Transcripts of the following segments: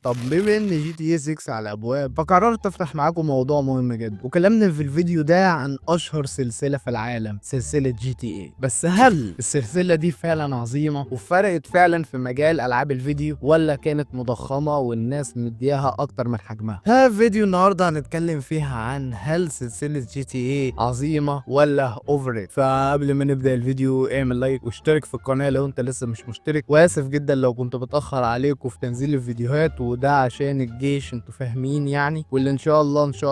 طب بما ان جي تي اي 6 على الابواب فقررت افتح معاكم موضوع مهم جدا، وكلامنا في الفيديو ده عن اشهر سلسله في العالم، سلسله جي تي اي. بس هل السلسله دي فعلا عظيمه وفرقت فعلا في مجال العاب الفيديو، ولا كانت مضخمه والناس مدياها اكتر من حجمها؟ ها فيديو النهارده هنتكلم فيها عن هل سلسله جي تي اي عظيمه ولا اوفر. فقبل ما نبدا الفيديو اعمل لايك واشترك في القناه لو انت لسه مش مشترك، واسف جدا لو كنت بتاخر عليكم في تنزيل الفيديوهات، وده عشان الجيش، انتوا فاهمين يعني، واللي ان شاء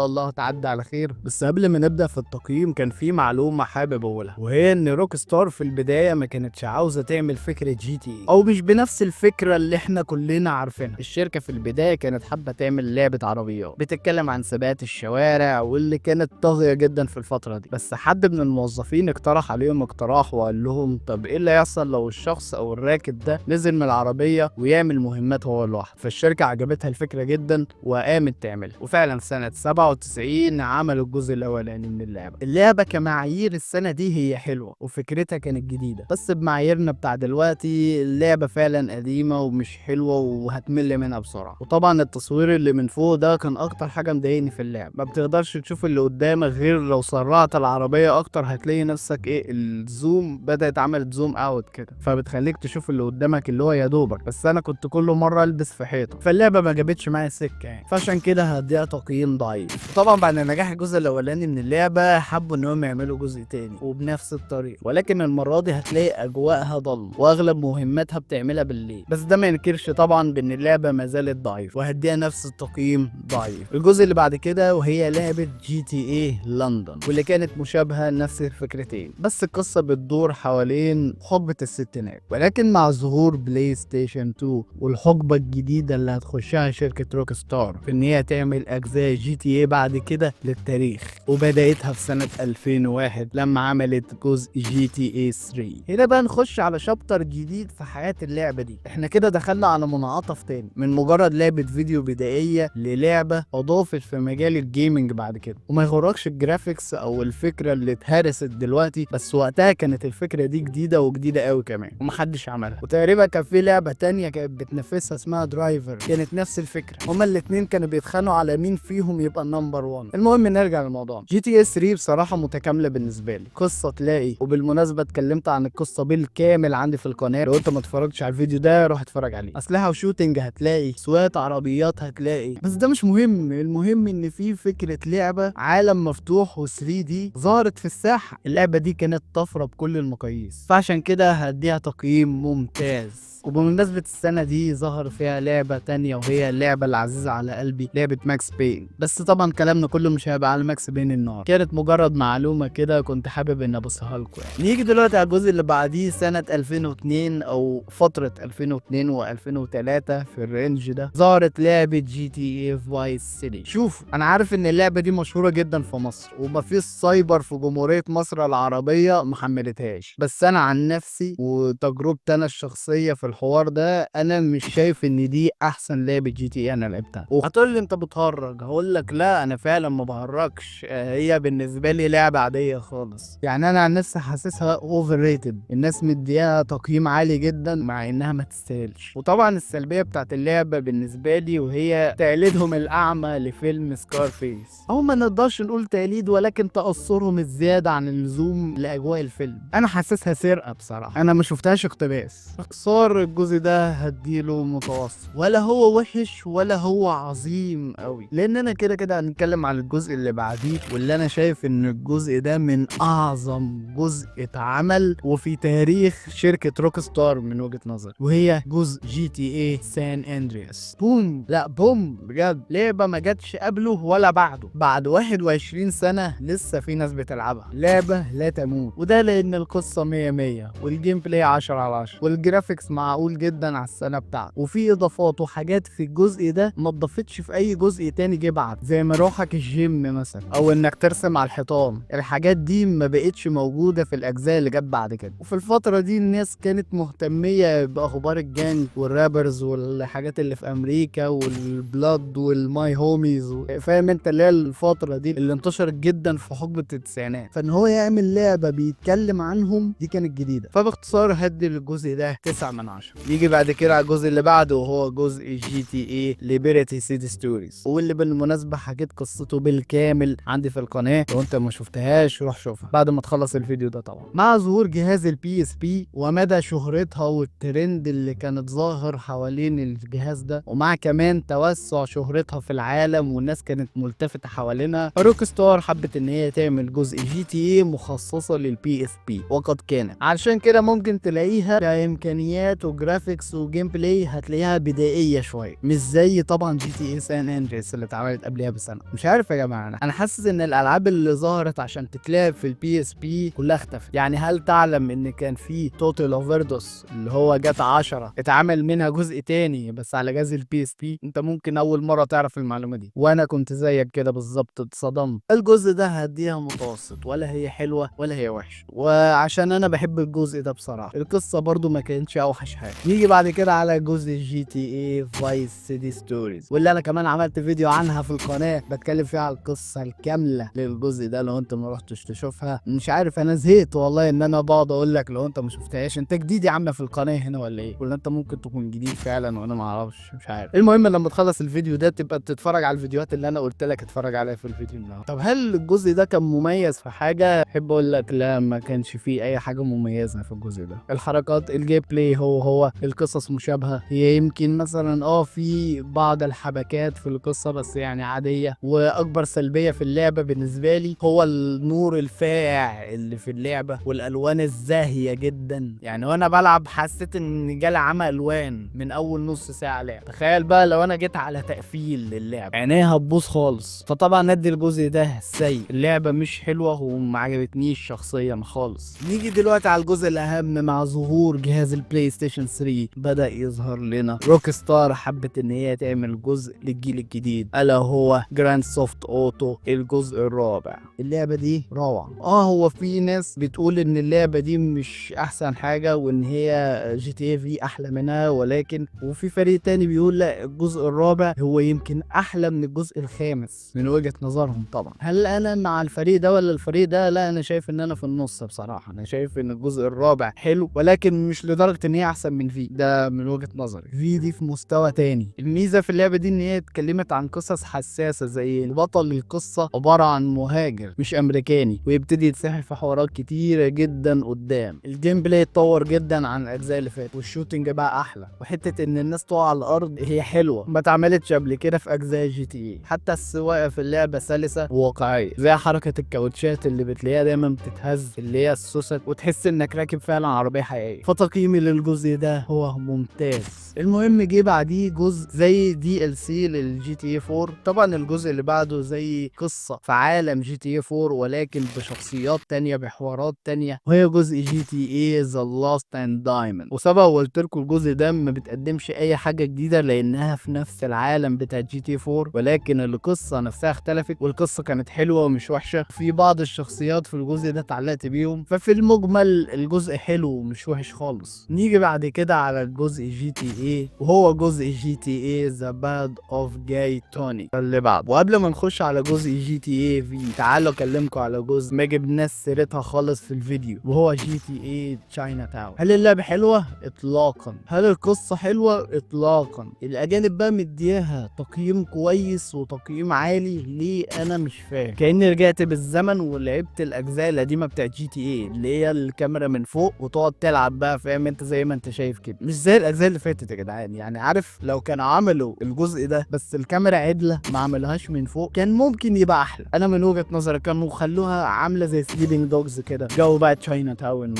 الله هتعدي على خير. بس قبل ما نبدا في التقييم كان في معلومه حابب اقولها، وهي ان روك ستار في البدايه ما كانتش عاوزه تعمل فكره جي تي اي، او مش بنفس الفكره اللي احنا كلنا عارفينها. الشركه في البدايه كانت حابه تعمل لعبه عربيات بتتكلم عن سباقات الشوارع، واللي كانت طاغيه جدا في الفتره دي. بس حد من الموظفين اقترح عليهم اقتراح وقال لهم طب ايه اللي يحصل لو الشخص او الراكب ده نزل من العربيه ويعمل مهمات هو لوحده؟ فالشركه عجبتها الفكره جدا وقامت تعملها، وفعلا سنه 97 عملوا الجزء الاولاني من اللعبه كمعايير السنه دي هي حلوه وفكرتها كانت جديده، بس بمعاييرنا بتاع دلوقتي اللعبه فعلا قديمه ومش حلوه وهتمل منها بسرعه. وطبعا التصوير اللي من فوق ده كان اكتر حاجه مضايقني في اللعب، ما بتقدرش تشوف اللي قدامك غير لو سرعت العربيه اكتر هتلاقي نفسك ايه، الزوم بدات عملت زوم اوت كده، فبتخليك تشوف اللي قدامك اللي هو يا دوبك. بس انا كنت كل مره البس في حيطه، فاللعبه ما جابتش معايا سكه يعني، فعشان كده هديها تقييم ضعيف. طبعا بعد نجاح الجزء الاولاني من اللعبه حبوا انهم يعملوا جزء تاني وبنفس الطريقه، ولكن المره دي هتلاقي اجواءها ضل واغلب مهماتها بتعملها بالليل. بس ده ما ينكرش طبعا بان اللعبه ما زالت ضعيفه، وهديها نفس التقييم ضعيف. الجزء اللي بعد كده وهي لعبه جي تي اي لندن، واللي كانت مشابهه لنفس الفكرتين، بس القصه بتدور حوالين حقبه الستينات، ولكن مع ظهور بلاي ستيشن 2 والحقبه الجديده اللي هتخشها شركه روك ستار في ان هي تعمل اجزاء جي تي اي بعد كده للتاريخ، وبدايتها في سنه 2001 لما عملت جزء جي تي اي 3. هنا بقى نخش على شابتر جديد في حياه اللعبه دي. احنا كده دخلنا على منعطف تاني، من مجرد لعبه فيديو بدائيه للعبه اضافت في مجال الجيمنج بعد كده. وما يغركش الجرافيكس او الفكره اللي اتهرست دلوقتي، بس وقتها كانت الفكره دي جديده وجديده قوي كمان ومحدش عملها. وتقريبا كان في لعبه تانية كانت بتنافسها اسمها درايفر، كانت نفس الفكره، هما الاتنين كانوا بيتخانقوا على مين فيهم يبقى النمبر 1. المهم نرجع للموضوع. جي تي اس 3 بصراحه متكامله بالنسبه لي، قصه تلاقي، وبالمناسبه اتكلمت عن القصه بالكامل عندي في القناه، لو انت ما اتفرجتش على الفيديو ده روح اتفرج عليه. اسلحه وشوتنج هتلاقي، سواقه عربيات هتلاقي، بس ده مش مهم. المهم ان في فكره لعبه عالم مفتوح و 3 دي ظهرت في الساحه. اللعبه دي كانت طفره بكل المقاييس، فعشان كده هديها تقييم ممتاز. وبمناسبة السنة دي ظهر فيها لعبة تانية، وهي اللعبة العزيزة على قلبي، لعبة ماكس بين. بس طبعا كلامنا كله مش هيبقى على ماكس بين النهارده، كانت مجرد معلومة كده كنت حابب ان ابصها لكم يعني. نيجي دلوقتي على الجزء اللي بعديه سنة 2002 او فترة 2002 و2003 في الرينج ده، ظهرت لعبة جي تي اي فايس سيتي. شوف انا عارف ان اللعبة دي مشهورة جدا في مصر، ومفيش سايبر في جمهورية مصر العربية محملتهاش، بس انا عن نفسي وتجربتي انا الشخصية في الحوار ده انا مش شايف ان دي احسن لعبه جي تي اي انا لعبتها. وهتقول لي انت بتهرج، هقول لك لا انا فعلا ما بهرجش. هي بالنسبه لي لعبه عاديه خالص يعني. انا عن نفسي حاسسها اوفر ريتد، الناس مديها تقييم عالي جدا مع انها ما تستاهلش. وطبعا السلبيه بتاعت اللعبه بالنسبه لي وهي تقليدهم الاعمى لفيلم سكارفيس، او ما نقدرش نقول تقليد ولكن تاثرهم الزياده عن اللزوم لاجواء الفيلم. انا حاسسها سرقه بصراحه، انا ما شفتهاش اقتباس. باختصار الجزء ده هديله متوسط، ولا هو وحش ولا هو عظيم قوي، لان انا كده كده هنتكلم على الجزء اللي بعديه، واللي انا شايف ان الجزء ده من اعظم جزء اتعمل وفي تاريخ شركة روك ستار من وجهة نظري، وهي جزء جي تي اي سان اندرياس. بوم، لا بوم بجد، لعبة ما جاتش قبله ولا بعده. بعد 21 سنة لسه في ناس بتلعبها، لعبة لا تموت. وده لان القصة 100 100 والجيم بلاي 10 على 10 والجرافيكس معقول جدا على السنه بتاعته، وفي اضافات وحاجات في الجزء ده ما اتضافتش في اي جزء تاني جه بعد، زي مروحك الجيم مثلا، او انك ترسم على الحيطان. الحاجات دي ما بقتش موجوده في الاجزاء اللي جت بعد كده. وفي الفتره دي الناس كانت مهتميه باخبار الجانج والرابرز والحاجات اللي في امريكا والبلاد والماي هوميز، فاهم انت، اللي هي الفتره دي اللي انتشرت جدا في حقبه التسعينات. فان هو يعمل لعبه بيتكلم عنهم دي كانت جديده. فباختصار هدي الجزء ده 9 من 10. 10. يجي بعد كده على الجزء اللي بعده وهو جزء جي تي اي ليبرتي سيتي ستوريز، واللي بالمناسبه حكيت قصته بالكامل عندي في القناه، لو انت ما شفتهاش روح شوفها بعد ما تخلص الفيديو ده طبعا. مع ظهور جهاز البي اس بي ومدى شهرتها والترند اللي كانت ظاهر حوالين الجهاز ده، ومع كمان توسع شهرتها في العالم والناس كانت ملتفته حوالينها، روك ستار حبت ان هي تعمل جزء جي تي اي مخصصه للبي اس بي، وقد كانت. علشان كده ممكن تلاقيها كامكانيات وجرافيكس وجيم بلاي هتلاقيها بدائيه شويه، مش زي طبعا جي تي اي سان اندريس اللي اتعملت قبلها بسنه. مش عارف يا جماعه، انا حاسس ان الالعاب اللي ظهرت عشان تتلعب في البي اس بي كلها اختفت. يعني هل تعلم ان كان في توتال اوفردوس اللي هو جاتا 10 اتعمل منها جزء تاني بس على جهاز البي اس بي؟ انت ممكن اول مره تعرف المعلومه دي، وانا كنت زيك كده بالظبط اتصدمت. الجزء ده هديها متوسط، ولا هي حلوه ولا هي وحشه، وعشان انا بحب الجزء ده بصراحه. القصه برضو ما كانتش اوحش حاجه. نيجي بعد كده على جزء جي تي اي فايس سيتي ستوريز، واللي انا كمان عملت فيديو عنها في القناه بتكلم فيها على القصه الكامله للجزء ده، لو انت ما رحتش تشوفها. مش عارف، انا زهقت والله ان انا بقعد اقول لك لو انت ما شفتهاش. انت جديد يا عم في القناه هنا ولا ايه؟ ولا انت ممكن تكون جديد فعلا وانا ما اعرفش، مش عارف. المهم لما تخلص الفيديو ده تبقى تتفرج على الفيديوهات اللي انا قلت لك اتفرج عليها في الفيديو النهارده. طب هل الجزء ده كان مميز في حاجه؟ احب اقول لك لا، ما كانش فيه اي حاجه مميزه في الجزء ده. الحركات، الجيم بلاي هو القصص مشابهه، هي يمكن مثلا في بعض الحبكات في القصه بس يعني عاديه. واكبر سلبيه في اللعبه بالنسبه لي هو النور الفاقع اللي في اللعبه والالوان الزاهيه جدا. يعني وانا بلعب حسيت ان جالي عمى الوان من اول نص ساعه لعب. تخيل بقى لو انا جيت على تقفيل للعب، عينيها هتبوظ خالص. فطبعا ندي الجزء ده سيء، اللعبه مش حلوه وما عجبتنيش شخصيا خالص. نيجي دلوقتي على الجزء الاهم. مع ظهور جهاز البلاي ستيشن 3 بدأ يظهر لنا روك ستار حبت ان هي تعمل جزء للجيل الجديد، الا هو جراند ثيفت اوتو الجزء الرابع. اللعبه دي روعه. هو في ناس بتقول ان اللعبه دي مش احسن حاجه وان هي جي تي اي في احلى منها، ولكن وفي فريق تاني بيقول لا، الجزء الرابع هو يمكن احلى من الجزء الخامس من وجهه نظرهم طبعا. هل انا مع الفريق ده ولا الفريق ده؟ لا، انا شايف ان انا في النص بصراحه. انا شايف ان الجزء الرابع حلو ولكن مش لدرجه ان هي احسن من في ده من وجهه نظري. في دي في مستوى تاني. الميزه في اللعبه دي ان هي اتكلمت عن قصص حساسه، زي بطل القصه عباره عن مهاجر مش امريكاني ويبتدي يتسحل في حوارات كتيره جدا قدام. الجيم بلاي اتطور جدا عن الاجزاء اللي فاتت، والشوتنج بقى احلى، وحته ان الناس تقع على الارض هي حلوه ما اتعملتش قبل كده في اجزاء جي تي اي. حتى السواقه في اللعبه سلسه وواقعيه، زي حركه الكاوتشات اللي بتلاقيها دايما بتتهز اللي هي السوست، وتحس انك راكب فعلا عربيه حقيقيه. فتقييمي للجزء ده هو ممتاز. المهم جه بعديه جزء زي دي ال سي للجي تي اي 4. طبعا الجزء اللي بعده زي قصه في عالم جي تي اي 4 ولكن بشخصيات تانية بحوارات تانية، وهي جزء جي تي اي ذا لاست اند دايموند. وسبق وقلت لكم الجزء ده ما بتقدمش اي حاجه جديده لانها في نفس العالم بتاع جي تي 4، ولكن القصه نفسها اختلفت، والقصه كانت حلوه ومش وحشه. في بعض الشخصيات في الجزء ده اتعلقت بيهم، ففي المجمل الجزء حلو ومش وحش خالص. نيجي بعد كده على الجزء جي تي اي وهو جزء جي تي اي ذا باد اوف جاي توني اللي بعد. وقبل ما نخش على جزء جي تي اي في، تعالوا اكلمكم على جزء ما جبناش سيرتها خالص في الفيديو، وهو جي تي اي تشاينا تاون. هل اللعبه حلوه؟ اطلاقا. هل القصه حلوه؟ اطلاقا. الاجانب بقى مدياها تقييم كويس وتقييم عالي، ليه؟ انا مش فاهم. كاني رجعت بالزمن ولعبت الاجزاء القديمه بتاعت جي تي اي اللي هي الكاميرا من فوق وتقعد تلعب بقى، فاهم انت؟ زي ما انت شايف كده، مش زي الاجزاء اللي فاتت يا جدعان. يعني عارف لو كانوا عملوا الجزء ده بس الكاميرا عدله ما عملوهاش من فوق كان ممكن يبقى احلى. انا من وجهه نظري كانوا خلوها عامله زي سليبنج دوجز كده، جو بقى تشاينا تاون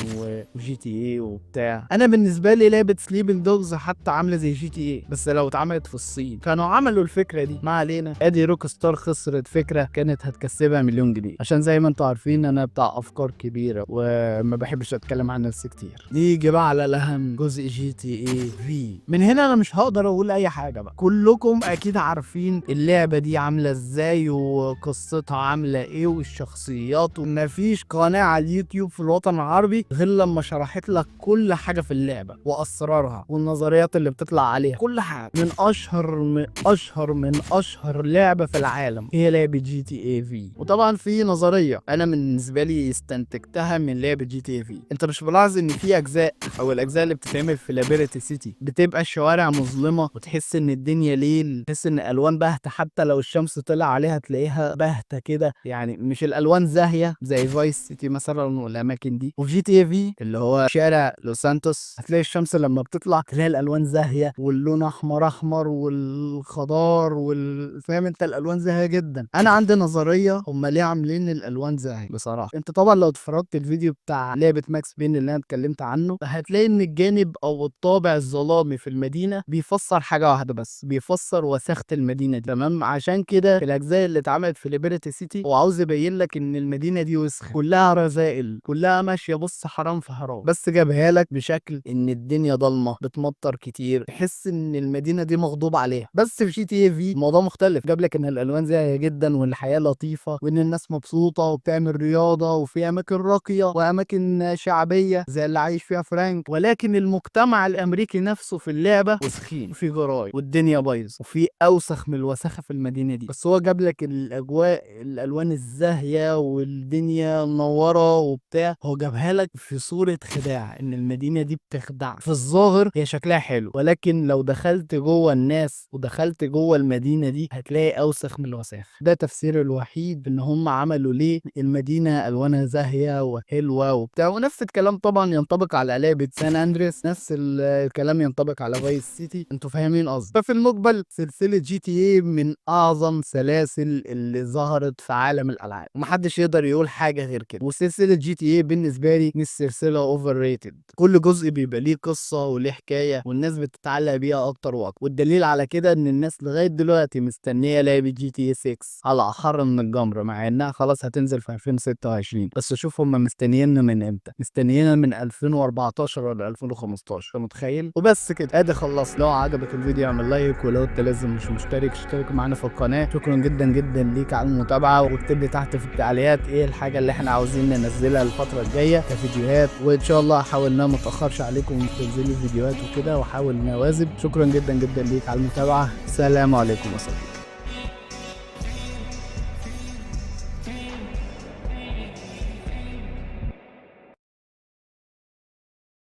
وجي تي اي وبتاع. انا بالنسبه لي لعبه سليبنج دوجز حتى عامله زي جي تي اي، بس لو اتعملت في الصين كانوا عملوا الفكره دي. ما علينا، ادي روك ستار خسرت فكره كانت هتكسبها مليون جنيه، عشان زي ما انتوا عارفين انا بتاع افكار كبيره وما بحبش اتكلم عن نفسي كتير. نيجي بقى على الاهم، جزء جي تي اي في. من هنا انا مش هقدر اقول اي حاجه بقى، كلكم اكيد عارفين اللعبه دي عامله ازاي وقصتها عامله ايه والشخصيات، ومفيش قناه على اليوتيوب في الوطن العربي غير لما شرحت لك كل حاجه في اللعبه واسرارها والنظريات اللي بتطلع عليها، كل حاجه. من اشهر لعبه في العالم هي لعبه جي تي اي في. وطبعا في نظريه انا بالنسبه لي استنتجتها من لعبه جي تي اي في. انت مش ملاحظ ان في اجزاء او الاجزاء اللي بتتعمل في ليبرتي سيتي، بتبقى الشوارع مظلمه وتحس ان الدنيا ليل، تحس ان الوان باهته، حتى لو الشمس طلع عليها تلاقيها باهته كده، يعني مش الالوان زاهيه زي فايس سيتي مثلا والاماكن دي. وفي جي تي اي في اللي هو شارع لوس سانتوس هتلاقي الشمس لما بتطلع تلاقي الالوان زاهيه واللون احمر احمر والخضار فاهم انت، الالوان زاهيه جدا. انا عندي نظريه هم ليه عاملين الالوان زاهيه بصراحه. انت طبعا لو اتفرجت الفيديو بتاع لعبه ماكس بين اللي انا اتكلمت عنه هتلاقي ان الجانب او الطابع الظلامي في المدينه بيفسر حاجه واحده بس، بيفسر وساخه المدينه دي، تمام. عشان كده في الاجزاء اللي اتعملت في ليبرتي سيتي هو عاوز يبين لك ان المدينه دي وسخه، كلها رذائل، كلها ماشيه بص حرام في حرام، بس جابها لك بشكل ان الدنيا ضلمه بتمطر كتير، تحس ان المدينه دي مغضوب عليها. بس في جي تي اي في الموضوع مختلف، جاب لك ان الالوان زاهيه جدا والحياه لطيفه وان الناس مبسوطه وبتعمل رياضه وفي اماكن راقيه واماكن شعبيه زي اللي عايش فيها فرانك، ولكن المجتمع الامريكي نفسه في اللعبه وسخين وفي جراي والدنيا بايظ وفي اوسخ من الوساخه في المدينه دي. بس هو جاب لك الاجواء الالوان الزاهيه والدنيا منوره وبتاع، هو جابها لك في صوره خداع، ان المدينه دي بتخدع. في الظاهر هي شكلها حلو، ولكن لو دخلت جوه الناس ودخلت جوه المدينه دي هتلاقي اوسخ من الوساخ. ده تفسير الوحيد ان هم عملوا ليه المدينه الوانها زاهيه وحلوه وبتاع. ونفس الكلام طبعا ينطبق على لعبه سان اندريس، نفس الكلام ينطبق على فايس سيتي، انتوا فاهمين قصدي. ففي المقبل سلسله جي تي اي من اعظم سلاسل اللي ظهرت في عالم الالعاب، ومحدش يقدر يقول حاجه غير كده. وسلسله جي تي اي بالنسبه لي مش سلسله اوفر ريتد، كل جزء بيبقى ليه قصه وليه حكايه والناس بتتعلق بيها اكتر واكتر. والدليل على كده ان الناس لغايه دلوقتي مستنيه لعبه جي تي اي 6 على احر من الجمره، مع انها خلاص هتنزل في 2026. بس شوف هم مستنييننا من امتى، مستنييننا من 2014 ولا 2015، انت متخيل؟ وبس كده ادي خلص. لو عجبك الفيديو اعمل لايك، ولو انت لازم مش مشترك اشترك معانا في القناه. شكرا جدا جدا ليك على المتابعه، واكتب لي تحت في التعليقات ايه الحاجه اللي احنا عاوزين ننزلها الفتره الجايه كفيديوهات، وان شاء الله هحاول ان انا ما اتاخرش عليكم تنزلوا فيديوهات وكده، واحاول ان اواظب. شكرا جدا جدا ليك على المتابعه، السلام عليكم وصحبه.